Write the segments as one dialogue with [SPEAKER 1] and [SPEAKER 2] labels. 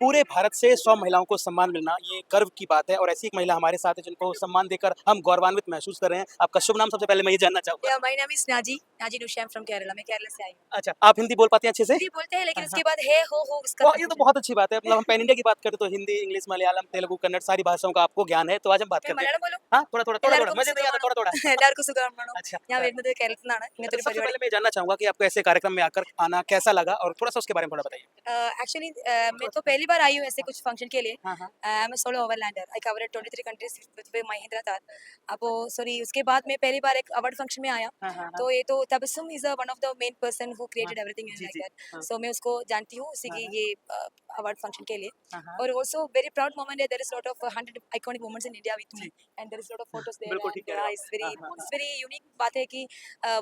[SPEAKER 1] पूरे भारत से 100 महिलाओं को सम्मान मिलना ये गर्व की बात है और ऐसी एक महिला हमारे साथ है जिनको सम्मान देकर हम गौरवान्वित महसूस कर रहे हैं। आपका शुभ नाम सबसे पहले मैं ये जानना चाहूँगा?
[SPEAKER 2] Yeah, my name is Naji Nusha. I'm from Kerala. मैं केरला से आई हूँ।
[SPEAKER 1] अच्छा, आप हिंदी बोल पाती हैं अच्छे से?
[SPEAKER 2] हिंदी बोलते हैं लेकिन
[SPEAKER 1] हाँ, हाँ।
[SPEAKER 2] उसके बाद है हो उसका
[SPEAKER 1] वाह! ये तो
[SPEAKER 2] confusion।
[SPEAKER 1] बहुत अच्छी बात है। मतलब हम पैन इंडिया की बात करें तो हिंदी, इंग्लिश, मलयालम, तेलुगु, कन्नड़ सारी भाषाओं का आपको ज्ञान है, तो आज हम बात
[SPEAKER 2] मैं
[SPEAKER 1] करते हैं।
[SPEAKER 2] मलयालम बोलूँ?
[SPEAKER 1] हाँ, थोड़ा-थोड़ा,
[SPEAKER 2] എല്ലാവർക്കും
[SPEAKER 1] मुझे नहीं आता
[SPEAKER 2] സുഖമാണോ?
[SPEAKER 1] थोड़ा-थोड़ा।
[SPEAKER 2] എല്ലാവർക്കും സുഖമാണോ?
[SPEAKER 1] अच्छा,
[SPEAKER 2] ഞാൻ വരുന്നത് കേരളത്തിൽ നിന്നാണ് ഇങ്ങനത്തെ
[SPEAKER 1] तो
[SPEAKER 2] ഒരു
[SPEAKER 1] सबसे
[SPEAKER 2] പരിപാടി।
[SPEAKER 1] पहले मैं ये जानना चाहूँगा कि आपको ऐसे कार्यक्रम में आकर आना कैसा लगा और थोड़ा-सा उसके बारे में थोड़ा बताइए?
[SPEAKER 2] एक्चुअली मैं तो पहली बार आई हूँ ऐसे कुछ फंक्शन के लिए।
[SPEAKER 1] हाँ, हाँ।
[SPEAKER 2] I am solo overlander. I covered 23 countries with Mahindra Thar. अब सॉरी उसके बाद मैं पहली बार एक अवार्ड फंक्शन में आया।
[SPEAKER 1] हाँ, हाँ, हाँ।
[SPEAKER 2] तो ये तो Tabassum is one of the main person who
[SPEAKER 1] हाँ,
[SPEAKER 2] क्रिएटेड एवरीथिंग इन
[SPEAKER 1] जी,
[SPEAKER 2] लाइक
[SPEAKER 1] जी।
[SPEAKER 2] दैट।
[SPEAKER 1] हाँ,
[SPEAKER 2] सो मैं उसको जानती हूँ उसी
[SPEAKER 1] हाँ,
[SPEAKER 2] की
[SPEAKER 1] हाँ।
[SPEAKER 2] ये अवार्ड फंक्शन के लिए।
[SPEAKER 1] हाँ, हाँ।
[SPEAKER 2] और ऑल्सो वेरी प्राउड मोमेंट है। There is lot of 100 iconic womens in India with me
[SPEAKER 1] जी,
[SPEAKER 2] and there is lot of photos there
[SPEAKER 1] बिल्कुल ठीक
[SPEAKER 2] एंड
[SPEAKER 1] कह रहे हो
[SPEAKER 2] इट्स वेरी
[SPEAKER 1] आप। हाँ, हाँ, हाँ।
[SPEAKER 2] इट्स वेरी यूनिक बात है कि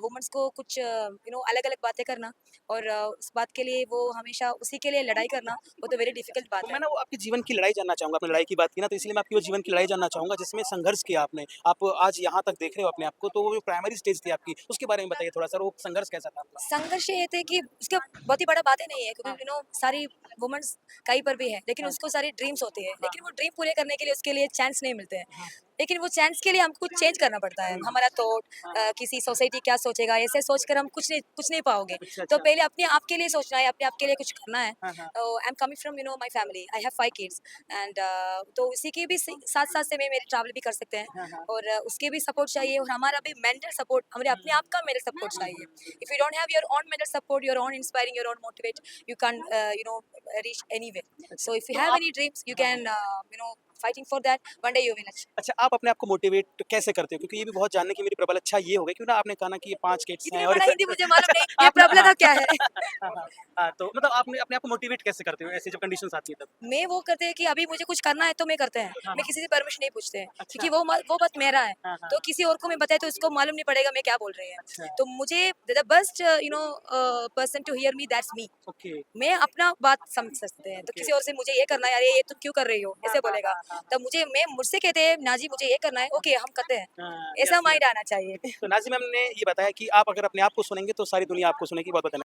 [SPEAKER 2] वुमेन्स को कुछ अलग-अलग बातें करना और उस बात के लिए वो हमेशा उसी के लिए लड़ाई करना वो तो वेरी डिफिकल्ट
[SPEAKER 1] तो
[SPEAKER 2] बात
[SPEAKER 1] मैं
[SPEAKER 2] है।
[SPEAKER 1] ना वो आपके जीवन की लड़ाई जानना चाहूँगा, आपने लड़ाई की बात की ना, तो इसलिए मैं आपकी वो जीवन की लड़ाई जानना चाहूँगा जिसमें संघर्ष किया आपने। आप आज यहाँ तक देख रहे हो अपने आप को, तो वो जो प्राइमरी स्टेज थी आपकी, उसके बारे में बताइए थोड़ा-सा, वो संघर्ष कैसा था आपका?
[SPEAKER 2] संघर्ष ये थे कि उसका बहुत ही बड़ा बातें नहीं है क्योंकि
[SPEAKER 1] हाँ,
[SPEAKER 2] सारी वुमेन्स कहीं पर भी है लेकिन
[SPEAKER 1] हाँ,
[SPEAKER 2] उसको सारी ड्रीम्स होती है
[SPEAKER 1] हाँ,
[SPEAKER 2] लेकिन वो ड्रीम पूरे करने के लिए उसके लिए चांस नहीं मिलते हैं।
[SPEAKER 1] हाँ,
[SPEAKER 2] लेकिन वो चांस के लिए हमको कुछ चेंज करना पड़ता है।
[SPEAKER 1] हुँ,
[SPEAKER 2] हमारा थॉट
[SPEAKER 1] हाँ,
[SPEAKER 2] किसी सोसाइटी क्या सोचेगा ऐसे सोचकर हम कुछ नहीं पाओगे।
[SPEAKER 1] अच्छा,
[SPEAKER 2] तो
[SPEAKER 1] अच्छा।
[SPEAKER 2] पहले अपने आप के लिए सोचना है, अपने आप के लिए कुछ करना है।
[SPEAKER 1] हाँ, हाँ,
[SPEAKER 2] I am coming from my family. I have 5 kids and तो उसी के भी साथ-साथ से मैं मेरे ट्रैवल भी कर सकते हैं
[SPEAKER 1] हाँ, हाँ।
[SPEAKER 2] और उसके भी सपोर्ट चाहिए और हमारा भी मेंटल सपोर्ट हमारे
[SPEAKER 1] हुँ,
[SPEAKER 2] अपने आप का मेंटल सपोर्ट
[SPEAKER 1] हुँ,
[SPEAKER 2] चाहिए।
[SPEAKER 1] हुँ,
[SPEAKER 2] If you don't have your own mental support, your own inspiring, your own motivate, you can't, reach anywhere.
[SPEAKER 1] अच्छा,
[SPEAKER 2] So if you
[SPEAKER 1] तो
[SPEAKER 2] have
[SPEAKER 1] आप
[SPEAKER 2] any dreams, you
[SPEAKER 1] हाँ, हाँ।
[SPEAKER 2] can, fighting for that. One day you will achieve.
[SPEAKER 1] अच्छा, आप अपने आप को मोटिवेट कैसे करते हो? क्योंकि ये भी बहुत जानने की मेरी प्रबल इच्छा ये हो गई क्यों ना आपने कहा ना कि ये 5 किड्स हैं
[SPEAKER 2] इतनी
[SPEAKER 1] और
[SPEAKER 2] बड़ा
[SPEAKER 1] इस
[SPEAKER 2] हिंदी मुझे मालूम नहीं,
[SPEAKER 1] अच्छा
[SPEAKER 2] ये
[SPEAKER 1] आपने हाँ,
[SPEAKER 2] प्रबलता क्या है?
[SPEAKER 1] हाँ, हाँ, हाँ, तो मतलब आपने अपने आप को मोटिवेट कैसे करते हो ऐसी जब कंडीशंस आती है तब?
[SPEAKER 2] मैं वो करते हैं कि अभी मुझे कुछ करना है तो मैं करते हैं।
[SPEAKER 1] हाँ,
[SPEAKER 2] मैं
[SPEAKER 1] हाँ,
[SPEAKER 2] किसी से परमिशन नहीं पूछते हैं
[SPEAKER 1] अच्छा,
[SPEAKER 2] क्योंकि वो बात मेरा है।
[SPEAKER 1] हाँ, हाँ,
[SPEAKER 2] तो किसी और को मैं बताए तो उसको मालूम नहीं पड़ेगा मैं क्या बोल रही है।
[SPEAKER 1] अच्छा,
[SPEAKER 2] तो मुझे the best person to hear me that's me.
[SPEAKER 1] Okay,
[SPEAKER 2] मैं अपना बात समझ सकते हैं तो
[SPEAKER 1] ओके,
[SPEAKER 2] किसी और से मुझे ये करना है अरे ये तुम क्यों कर रही हो
[SPEAKER 1] हाँ,
[SPEAKER 2] ऐसे
[SPEAKER 1] हाँ,
[SPEAKER 2] बोलेगा।
[SPEAKER 1] हाँ, हाँ,
[SPEAKER 2] तब मुझसे कहते हैं नाजी मुझे ये करना है ओके हम करते हैं।
[SPEAKER 1] हाँ,
[SPEAKER 2] ऐसा
[SPEAKER 1] यस, यस।
[SPEAKER 2] माइंड आना चाहिए।
[SPEAKER 1] तो नाज़िम मैम ने ये बताया कि आप अगर अपने आप को सुनेंगे तो सारी दुनिया आपको सुनेगी। बहुत-बहुत धन्यवाद।